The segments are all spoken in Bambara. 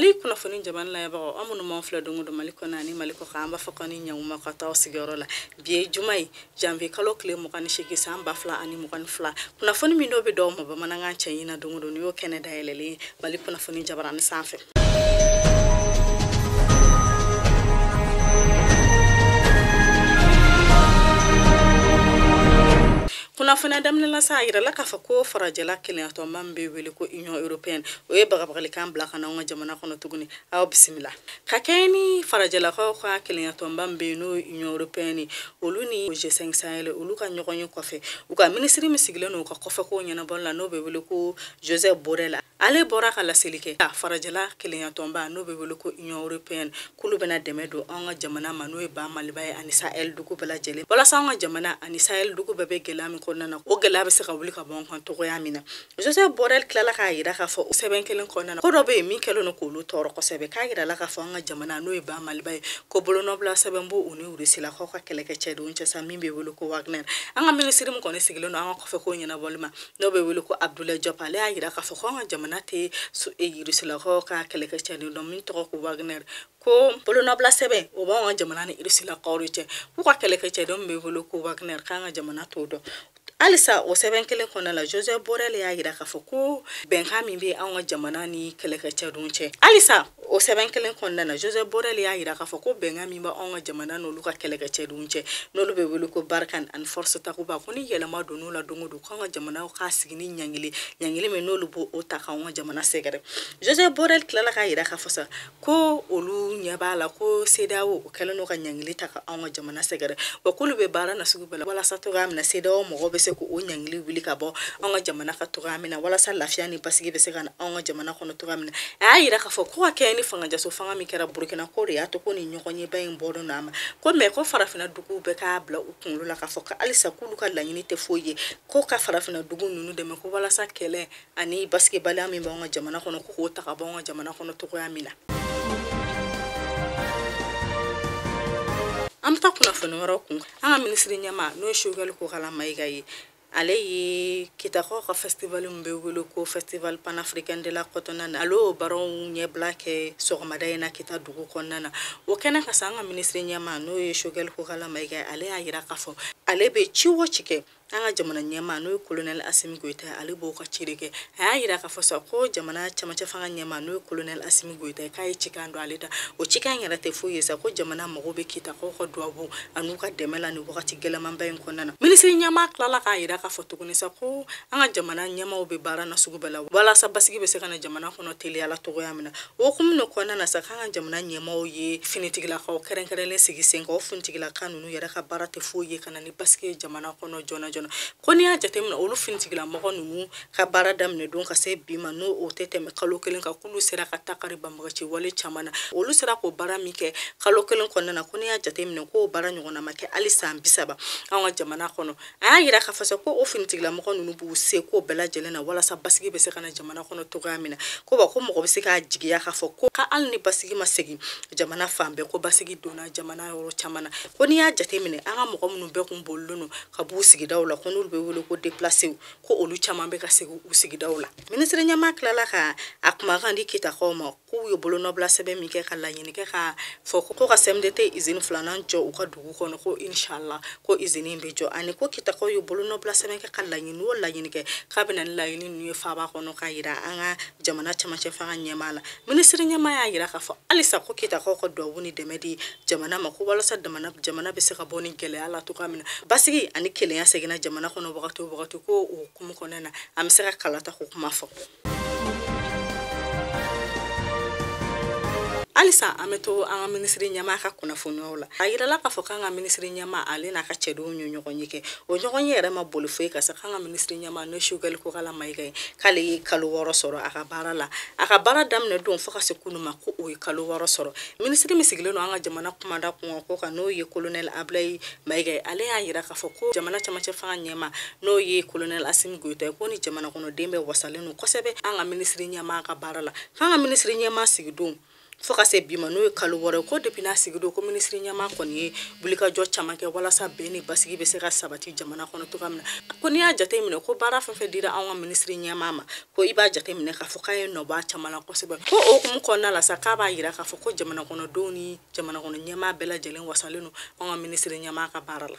Mali kunnafoni jaman la yaba amunu manfla dongo do Mali konani Mali ko khamba fakani nyawuma ka taw sigoro la biye jumai janvier kalo kle mo kan shigi samba fla ani mo kan fla kunnafoni mi no be do mo ba mananga chayina dongo do yo Canada elele Mali kunnafoni jabaran sanfe kuna fana damne la sayira la ka fa ko farajala kelen to mambe wele ko Union Européenne o e baga bagali kan bla kana nga jamana kono tuguni aw bismillah ka kayni farajala ko kelen to mambe no Union Européenne oluni G5 Sahel olu ka nyogonyo kofe u ka ministre misigile no ka kofe ko nyana bolla no be wele ko Joseph Borrell ale bora kala selike farajala kelen to mba no be wele ko Union Européenne kulu bena demedo anga jamana mano e ba malibaye ani Sahel dugu bela jele wala sanga jamana ani Sahel dugu bebe gelami konana o gela be se ka wuli ka bon kan to yamina Joseph Borrell klala ka yira ka fo seben kelen konana ko do be mi kelo no ko lu toro ko sebe ka yira la ka fo nga jamana no e ba malbay ko bolo no bla seben bo uni urisi la ko ka kele ke chedo uncha sa mimbe wulu ko Wagner anga ministre mo ko ne sigilo no anga ko fe ko nyina bolma no be wulu ko Abdoulaye Diop ale yira ka fo nga jamana te su e urisi la ko ka kele ke chedo no min to ko Wagner ko bolo no bla sebe o ba nga jamana ne urisi la ko riche ko ka kele ke chedo mbe wulu ko Wagner ka nga jamana to do alisa o seben kelen kona la Joseph Borrell ya yira ka foko Benjamin be an jamana ni kelekece dunche alisa o seben kelen kona na Joseph Borrell ya yira ka foko Benjamin ba an jamana no luka kelekece dunche no lube wulu ko Barkan and force ta ko ba koni yelama do no la dongo do kan jamana ka sigini nyangili me no lubo o ta kan jamana segere Joseph Borrell kala ka yira ka fosa ko olu nyabala ko sedawo kala no ka nyangili ta ka an jamana segere ba kulube bara na sugu bela wala sato gam na sedawo mo be ko o nyangili wili ka bo anga jamana ka tugamina wala sa lafia ni pasigi be se kana anga jamana kono tugamina ayira ka fo ko ka ni fanga jaso fanga mi kera Burkina Korea to ko ni nyokonye bayin bodo nama ko me ko farafina dugu be ka bla ukun la ka fo ka alisa kulu ka lanyini te foye ko ka farafina dugu nunu de me ko wala sa kele ani basike bala mi anga jamana kono ko ta ka anga jamana kono tugamina amta kuna fonoro kun anga ministre nyama no shogal ko kala maigayi ale yi kitako ka festival mbewelo ko festival panafricain de la cotona alo baron nye black so madaina kita dugu konnana o kena ka sanga ministre nyama no shogal ko kala maigayi ale ayira ka fo ale be chiwo chike anga jamana nyama no colonel Assimi Goïta ali bo ka chirike ayira ka fosa ko jamana chamacha fanga nyama no colonel Assimi Goïta kai chikando alita o chikanya rate fo yesa ko jamana magobe kita ko doabo anuka demela ni wakati gela mamba en konana ministre nyama klala ka ayira ka foto kunisa ko anga jamana nyama obe bara na sugubela wala sabasigi be sekana jamana kono tele ala to yamina o kumno konana sakanga jamana nyama o ye finitigla ko kerenkerele sigi sengo funtigla kanunu yara ka barate fo ye kana ni paske jamana kono jona koni ya jatemna olu fintigila mogo nunu ka baradam ne don ka se bima no o tete me kalo kelen ka kulu sera ka takari bamagachi wale chamana olu sera ko barami ke kalo kelen konna koni ya jatemna ko bara nyona make alisa mbisaba anga jamana kono ayira ka fasa ko o fintigila mogo nunu bu se ko bela jelena wala sa basigi be se kana jamana kono to gamina ko ba ko mogo be se ka jigiya ka fo ko ka alni basigi masegi jamana fambe ko basigi dona jamana yoro chamana koni ya jatemne anga mogo munu be ko bolluno ka bu sigi dawla kono be wolo ko déplacer ko olu chama be ka segu usigi dawla ministre nyama klala ka akma gandi kita khoma ko yo bolo no bla sebe mi ke kala yini ke ka fo ko ka semdete izini flanan jo ka dugu kono ko inshallah ko izini be jo ani ko kita ko yo bolo no bla sebe ke kala yini wala yini ke ka benan la yini ni fa ba kono ka yira anga jamana chama che fa nyama la ministre nyama ya yira ka fo alisa ko kita ko do woni demedi jamana ma ko wala sa jamana be se ka boni gele ala to kamina basigi ani kele ya segina jamana kono wakati ko kuma konena amsera kalata ko kuma fo alisa ameto anga ministre nyama ka kuna fonola ayira la ka fo kanga ministre nyama ale na ka chedo nyonyo konyike o nyokonye re ma bolu fe ka sa kanga ministre nyama no shugal ko kala maigai kale kalu woro soro aka bara dam ne don fo ka se kunu ma ko o kalu woro soro ministre misigile no anga jamana kuma da ko ka no ye colonel Ablaye maigai ale ayira ka fo ko jamana chama che fa nyama no ye colonel Assimi Goïta ko ni jamana kono dembe wasale no ko sebe anga ministre nyama ka barala kanga ministre nyama sigidum fo ka se bi ma n'o ye kalo wɔɔrɔ ko depuis n'a sigido ko ministre ɲɛma kɔni ye wulikajɔ caman kɛ walasa bɛn ni basigi bɛ se ka sabati jamana kɔnɔ cogoya min na ko n'i y'a jate minɛ ko baara fɛn fɛn dira an ka ministre ɲɛma ma ko i b'a jate minɛ k'a fɔ k'a ye nɔ bɔ a caman na kosɛbɛ ko o hukumu kɔnɔna la sa k'a b'a yira k'a fɔ ko jamana kɔnɔdenw ni jamana kɔnɔ ɲɛma bɛɛ lajɛlen wasalen don an ka ministre ɲɛma ka baara la.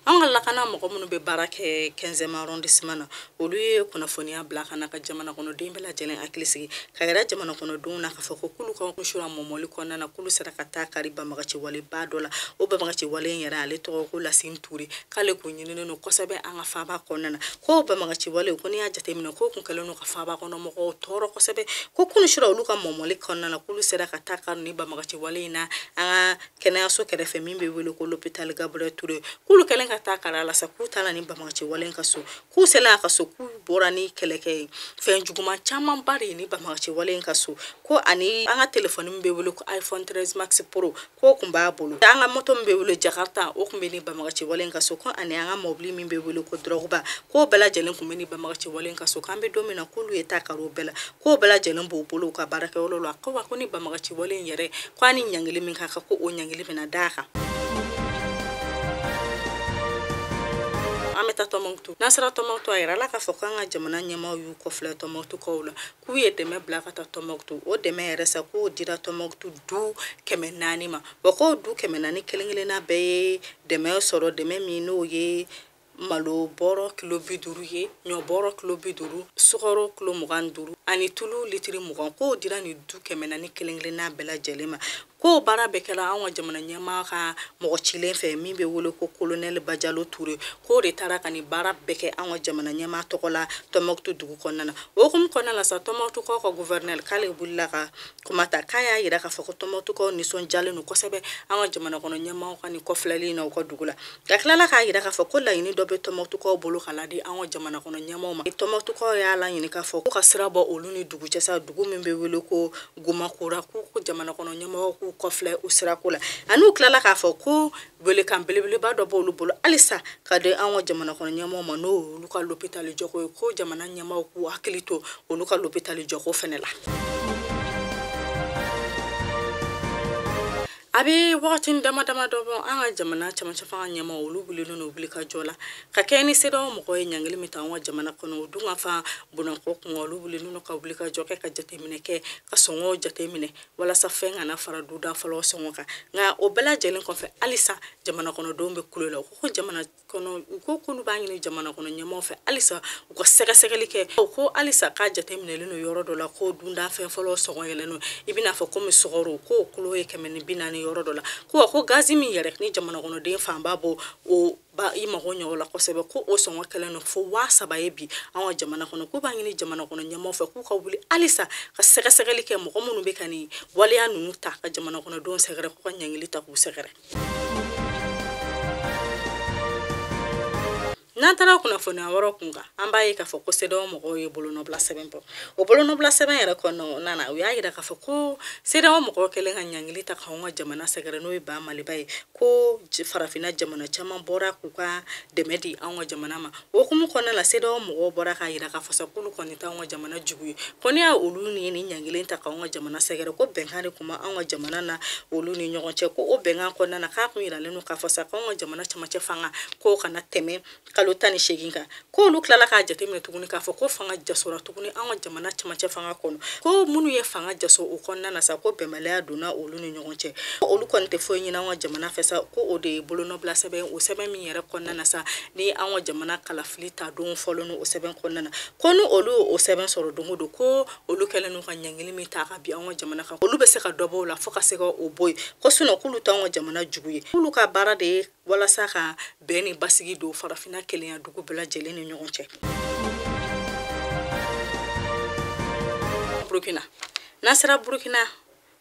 An ka lakana mɔgɔ minnu bɛ baara kɛ 15e arrondissement na olu ye kunnafoniya bila ka na ka jamana kɔnɔden bɛɛ lajɛlen hakili sigi ka yɛrɛ jamana kɔnɔdenw na k'a fɔ ko k'olu ka kusura mɔmɔli kɔnɔna na k'olu sera ka taa kari banbagaci waleba dɔ la o banbagaci wale in yɛrɛ ale tɔgɔ ko Lasin Ture k'ale kun ɲininen don kosɛbɛ an ka faaba kɔnɔna na ko banbagaci wale ko n'i y'a jateminɛ ko kun kɛlen don ka faaba kɔnɔ mɔgɔw tɔɔrɔ kosɛbɛ ko kunu sura olu ka mɔmɔli kɔnɔna na k'olu sera ka taa kari ni banbagaci wale in na an ka kɛnɛyaso kɛrɛfɛ min bɛ wele ko l'hôpital Gabriel Ture k'olu kɛlen ka taa kari la sa k'u taara ni banbagaci wale ka so k'u sela ka so k'u bɔra ni kɛlɛkɛ fɛn juguman caman ba de ni banbagaci wale ka so ko ani an ka telefoni min bɛ wele ko iPhone 13 Max Pro ko kun b'a bolo an ka moto min bɛ wele Jakarta o kun bɛ ni banbagaci wale ka so ko ani an ka mobili min bɛ wele ko Drogba ko bɛɛ lajɛlen kun bɛ ni banbagaci wale ka so k'an bɛ don min na k'olu ye taa karo bɛɛ la ko bɛɛ lajɛlen b'o bolo ka baarakɛyɔrɔ la ko wa ko ni banbagaci wale yɛrɛ ko ani ɲangili min ka ko o ɲangili bɛna d'a kan. An bɛ taa Tɔnbukutu n'an sera Tɔnbukutu a yɛrɛ la k'a fɔ k'an ka jamana ɲɛmaaw y'u kɔfilɛ Tɔnbukutukaw la k'u ye dɛmɛ bila ka taa Tɔnbukutu o dɛmɛ yɛrɛ sa k'o dira Tɔnbukutu du 400 ma wa k'o du 400 kelen-kelenna bɛɛ ye dɛmɛ sɔrɔ dɛmɛ min n'o ye malo bɔrɔ kilo 50 ye ɲɔ bɔrɔ kilo 50 sukaro kilo 25 ani tulu litiri 20 k'o dira ni du 400 kelen-kelenna bɛɛ lajɛlen ma ko baara bɛɛ kɛra an ka jamana ɲɛmaa ka mɔgɔ cilen fɛ min bɛ wele ko colonel Bajalo Ture k'o de taara ka ni baara bɛɛ kɛ an ka jamana ɲɛmaa tɔgɔ la Tɔnbukutu dugu kɔnɔna na o hukumu kɔnɔna la sa Tɔnbukutukaw ka gouverneur k'ale wulila ka kuma ta k'a y'a yira k'a fɔ ko Tɔnbukutukaw nisɔndiyalen don kosɛbɛ an ka jamana kɔnɔ ɲɛmaaw ka ni kɔfilɛli in na u ka dugu la ka tilala k'a yira k'a fɔ ko laɲini dɔ bɛ Tɔnbukutukaw bolo ka ladi an ka jamana kɔnɔ ɲɛmaaw ma Tɔnbukutukaw y'a laɲini k'a fɔ ko ka sira bɔ olu ni dugu cɛ sa dugu min bɛ wele ko Gomakura ko jamana kɔnɔ ɲɛmaaw k'u kɔfilɛ o sirako la ani u tilala k'a fɔ ko welekan belebeleba dɔ b'olu bolo halisa ka di an ka jamana kɔnɔ ɲɛmaaw ma n'o olu ka l'hôpital jɔko ye ko jamana ɲɛmaaw k'u hakili to olu ka l'hôpital jɔko fɛnɛ la. A bɛ wagati dama dama dɔ bɔ an ka jamana camancɛ fanga ɲɛmaaw olu wulilen don wulikajɔ la ka kɛ ni CEDEAO mɔgɔ ye ɲangili min ta an ka jamana kɔnɔ o dun ka fa Bonako kun olu wulilen don ka wulikajɔ kɛ ka jateminɛ kɛ ka sɔngɔw jateminɛ walasa fɛn kana fara duda fɔlɔ sɔngɔ kan nka o bɛɛ lajɛlen kɔfɛ halisa jamana kɔnɔdenw bɛ kulo la ko jamana kɔnɔ u ko k'olu b'a ɲini jamana kɔnɔ ɲɛmaaw fɛ halisa u ka sɛgɛsɛgɛli kɛ o ko halisa k'a jateminɛlen don yɔrɔ dɔ la ko dunda fɛn fɔlɔ sɔngɔ yɛlɛlen don i bɛna fɔ komi sɔgɔro ko kulo ye 140 yɔrɔ dɔ la ko gazi min yɛrɛ ni jamana kɔnɔden fanba bɔ o ba i mago ɲɛ la kosɛbɛ ko o sɔngɔ kɛlen don fo 7,000 ye bi an ka jamana kɔnɔ ko b'a ɲini jamana kɔnɔ ɲɛmaaw fɛ k'u ka wuli halisa ka sɛgɛsɛgɛli kɛ mɔgɔ minnu bɛ ka ni waleya ninnu ta ka jamana kɔnɔdenw sɛgɛrɛ k'u ka ɲangili ta k'u sɛgɛrɛ. N'an taara kunnafoniya wɛrɛw kun kan an b'a ye k'a fɔ ko CEDEAO mɔgɔw ye bolonɔbila sɛbɛn bɔ o bolonɔbila sɛbɛn yɛrɛ kɔnɔna na u y'a yira k'a fɔ ko CEDEAO mɔgɔw kɛlen ka ɲangili ta k'anw ka jamana sɛgɛrɛ n'o ye Ba Maliba ye ko farafinna jamana caman bɔra k'u ka dɛmɛ di anw ka jamana ma o hukumu kɔnɔna la CEDEAO mɔgɔw bɔra k'a yira k'a fɔ sa k'olu kɔni t'anw ka jamana jugu ye ko n'i y'a olu ni ɲangili ta k'anw ka jamana sɛgɛrɛ ko bɛnkan de kun bɛ anw ka jamana na olu ni ɲɔgɔn cɛ ko o bɛnkan kɔnɔna na k'a kun yiralen don k'a fɔ sa k'anw ka jamana camancɛ fanga k'o kana tɛmɛ kalo 18 kan ko olu tilala k'a jateminɛ tuguni k'a fɔ ko fanga jasora tuguni an ka jamana camancɛ fanga kɔnɔ ko minnu ye fanga jaso o kɔnɔna na sa ko bɛnbaliya donna olu ni ɲɔgɔn cɛ ko olu kɔni tɛ foyi ɲini an ka jamana fɛ sa ko o de ye bolonɔbila sɛbɛn o sɛbɛn min yɛrɛ kɔnɔna na sa ni an ka jamana kalafili ta don fɔlɔ n'o sɛbɛn kɔnɔna na ko ni olu o sɛbɛn sɔrɔ don o don ko olu kɛlen n'u ka ɲangili min ta ka bi an ka jamana kan olu bɛ se ka dɔ bɔ o la fo ka se ka o bɔ yen ko sinɔn k'olu t'anw ka jamana jugu ye k'olu ka baara de ye walasa ka bɛn ni basigi don farafinna kelenya dugu bɛɛ lajɛlen ni ɲɔgɔn cɛ. Burkina n'an sera Burkina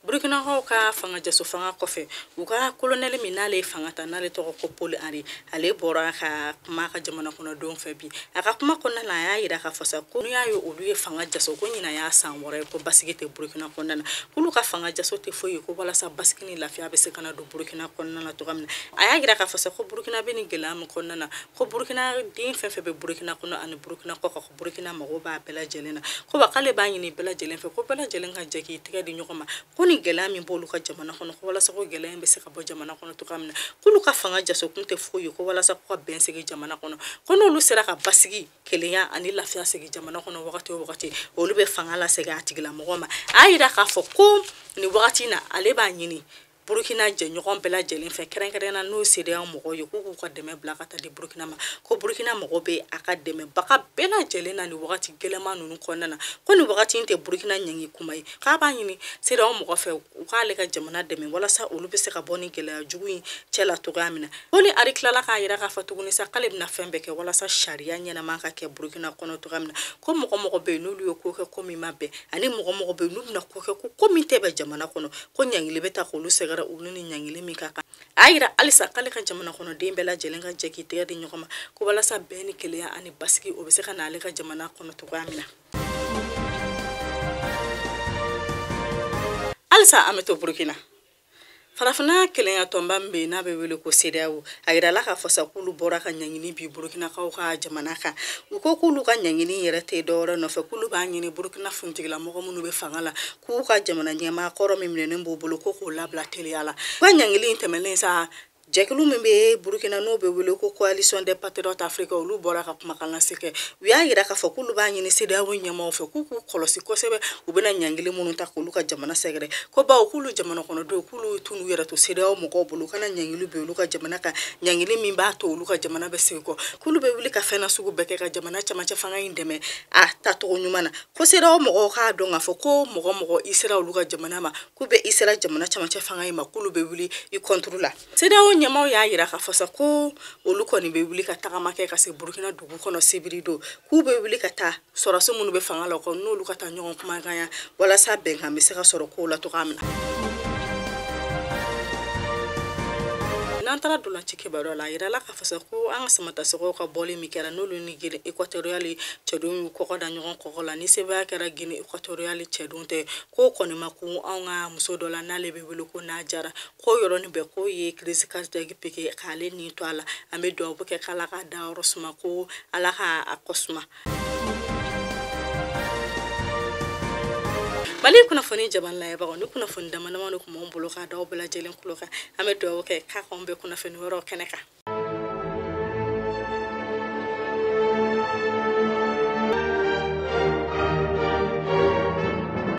Burkina ho ka fanga jaso fanga kofe u ka colonel minale fanga ta nale to ko Paul Henri ale bora ka kuma ka jamana kono don fe bi aka kuma konna la ya yira ka fasa ko ya yo olu ye fanga jaso ko nyina ya san wore ko basigi te Burkina konna na kulu ka fanga jaso te foyi ko wala sa basigi ni lafiya be se kana do Burkina konna na to gamna aya yira ka fasa ko Burkina be ni gelam konna na ko Burkina din fe be Burkina kono an Burkina ko Burkina mago ba bela jelena ko ba kale ba nyini bela jelen fe ko bela jelen ka jeki tiga di nyokoma ko ni gelami bolu ka jamana kono ko wala sa ko gelem be se ka bo jamana kono to kamna kulu ka fanga jaso kunte foyi ko wala sa ko ben segi jamana kono kono lu sera ka basigi keleya ani lafiya segi jamana kono wakati olu be fanga la segi atigila mogoma ayira ka fo ko ni wakati na ale ba nyini Burkina je ɲɔgɔn bɛɛ lajɛlen fɛ kɛrɛnkɛrɛnna n'o CEDEAO mɔgɔw ye k'u ka dɛmɛ bila ka taa di Burkina ma ko Burkina mɔgɔ bɛ a ka dɛmɛ baga bɛɛ lajɛlen na ni wagati gɛlɛman ninnu kɔnɔna na ko ni wagati in tɛ Burkina ɲɛngi kuma ye k'a b'a ɲini CEDEAO mɔgɔ fɛ u k'ale ka jamana dɛmɛ walasa olu bɛ se ka bɔ ni gɛlɛya jugu in cɛ la cogoya min na Paul Henri tilala k'a yira k'a fɔ tuguni sa k'ale bɛna fɛn bɛɛ kɛ walasa sariya ɲɛnama ka kɛ Burkina kɔnɔ cogoya min na ko mɔgɔ bɛ yen n'olu ye ko kɛ ko min ma bɛn ani mɔgɔ bɛ yen n'u bɛna ko kɛ ko min tɛ bɛn jamana kɔnɔ ko ɲangili bɛ taa k'olu sɛgɛrɛ olu ni ɲangili min ka kan ayira alisa k'ale ka jamana kɔnɔ den bɛɛ lajɛlen ka jɛ k'i tɛgɛ di ɲɔgɔn ma ko walasa bɛn ni keleya ani basigi o bɛ se ka na ale ka jamana kɔnɔ cogoya min na alisa an bɛ to Burkina farafina kelenya tomba mbe na be wele ko CEDEAO ayira la ka fasa kulu bora ka ɲangini bi Burkina kaw ka jamana kan u ko kulu ka ɲangini yɛrɛ tɛ dɔwɛrɛ nɔfɛ kulu b'a ɲini Burkina funtigila mɔgɔ minnu be fanga la k'u ka jamana ɲɛmaa kɔrɔ min minɛnen b'u bolo ko k'o labila teliya la ka ɲangili tɛmɛlen sa jɛkulu min be Burkina n'o be wele ko coalition des patriotes africains olu bɔra ka kumakan lase kɛ u y'a yira k'a fɔ k'olu b'a ɲini CEDEAO ɲɛmaaw fɛ k'u k'u kɔlɔsi kosɛbɛ u bɛna ɲangili minnu ta k'olu ka jamana sɛgɛrɛ ko bawo k'ulu jamana kɔnɔdenw k'ulu tunu yɛrɛ to CEDEAO mɔgɔw bolo kana ɲangili be olu ka jamana kan ɲangili min b'a to olu ka jamana bɛ segi kɔ k'ulu bɛ wuli ka fɛn na sugu bɛɛ kɛ ka jamana camancɛ fanga in dɛmɛ a tacogo ɲuman na ko CEDEAO mɔgɔw k'a dɔn k'a fɔ ko mɔgɔ i sera olu ka jamana ma k'u bɛ i sera jamana camancɛ fanga in ma k'ulu bɛ wuli i contre la CEDEAO ɲɛmaaw y'a yira k'a fɔ sa ko olu kɔni bɛ wuli ka tagama kɛ ka se Burkina dugu kɔnɔ sibiri don k'u bɛ wuli ka taa sɔrɔsi minnu bɛ fanga la kɔ n'olu ka taa ɲɔgɔn kumakan ya walasa bɛnkan bɛ se ka sɔrɔ kow la cogoya min na n'an taara dolanci kibaruya la a yirala k'a fɔ sa ko an ka samatasɛgɛw ka bɔli min kɛra n'olu ni Guinée équatoriale cɛdenw y'u kɔkɔ da ɲɔgɔn kɔkɔ la ni sebaya kɛra Guinée équatoriale cɛdenw tɛ k'o kɔni ma kun anw ka muso dɔ la n'ale bɛ wele ko n'a jara k'o yɔrɔnin bɛɛ k'o ye crise cardiaque piqué k'ale ni to a la an bɛ dugawu kɛ k'Ala ka dayɔrɔ suma ko Ala ka a kɔ suma Mali kunnafoni jaban layɛbagaw ni kunnafoni dama dama de kun b'anw bolo k'a d'aw bɛɛ lajɛlen kulo kan an bɛ dugawu kɛ k'a k'anw bɛɛ kunnafoni wɛrɛw kɛnɛ kan